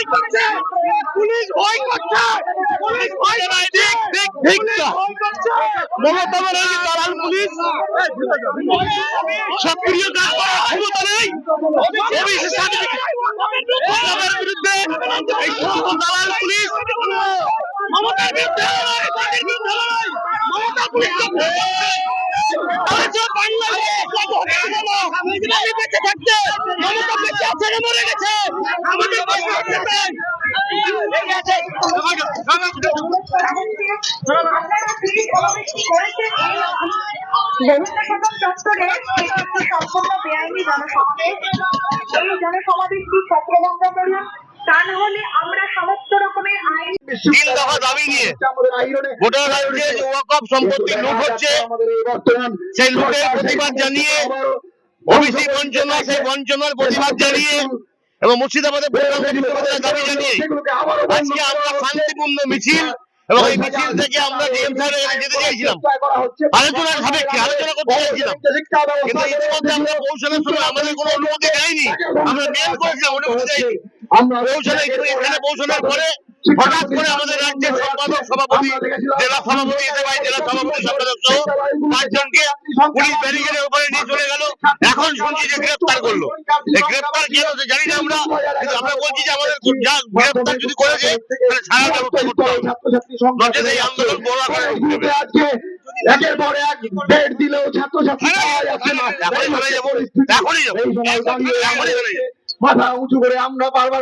ভয় করছে, পুলিশ ভয় করছে, পুলিশ ভয় করছে, মমতা ব্যানার্জি দালাল পুলিশ সক্রিয় কাজ করার ক্ষমতা নেই। অভিষেক সার্টিফিকেটের বিরুদ্ধে এই সমস্ত দালাল পুলিশ মমতার বিরুদ্ধে মমতা পুলিশ বেঁচে থাকতে মমতা বেঁচে আছে না মরে গেছে আমাদের সম্পূর্ণ বেআইনি জনসমাবেশ। এই জনসমাবেশটি চক্রবন্ধ করুন, তা না হলে আমরা সমস্ত রকমের আইন 3 দফা দাবি নিয়ে গোটা রাজ্যে যে ওয়াকফ সম্পত্তি লুট হচ্ছে সেই লুটের প্রতিবাদ জানিয়ে ওবিসি বঞ্চনা সেই বঞ্চনার প্রতিবাদ জানিয়ে এবং মুর্শিদাবাদে দাবি জানিয়ে আজকে আমরা শান্তিপূর্ণ মিছিল এবং এই মিছিল থেকে আমরা ডিএম সাহেবের কাছে যেতে চাইছিলাম আলোচনার সাপেক্ষে আলোচনা করতে চাইছিলাম, কিন্তু ইতিমধ্যে আমরা পৌঁছানোর সময় আমাদের কোনো অনুমতি দেয়নি। আমরা মেল করেছিলাম অনুমতি দেয়নি। এখানে পৌঁছানোর পরে হঠাৎ করে আমাদের রাজ্যের সম্পাদক সভাপতি জেলা সভাপতি হিসেবে জেলা সভাপতি সম্পাদক সহ 5 জনকে পুলিশ ব্যারিকেডের উপরে নিয়ে চলে গেল। এখন শুনছি যে গ্রেফতার করলো। এই গ্রেফতার কি হলো জানি না আমরা, কিন্তু আমরা বলছি যে আমাদের গ্রেফতার যদি করেছে তাহলে ছাড়া ব্যবস্থা করতে হবে, নচেত এই আন্দোলন বড় আকারে একের পর এক ডেট দিলেও ছাত্রছাত্রী এখনই যাবো মাথা উঁচু করে আমরা বারবার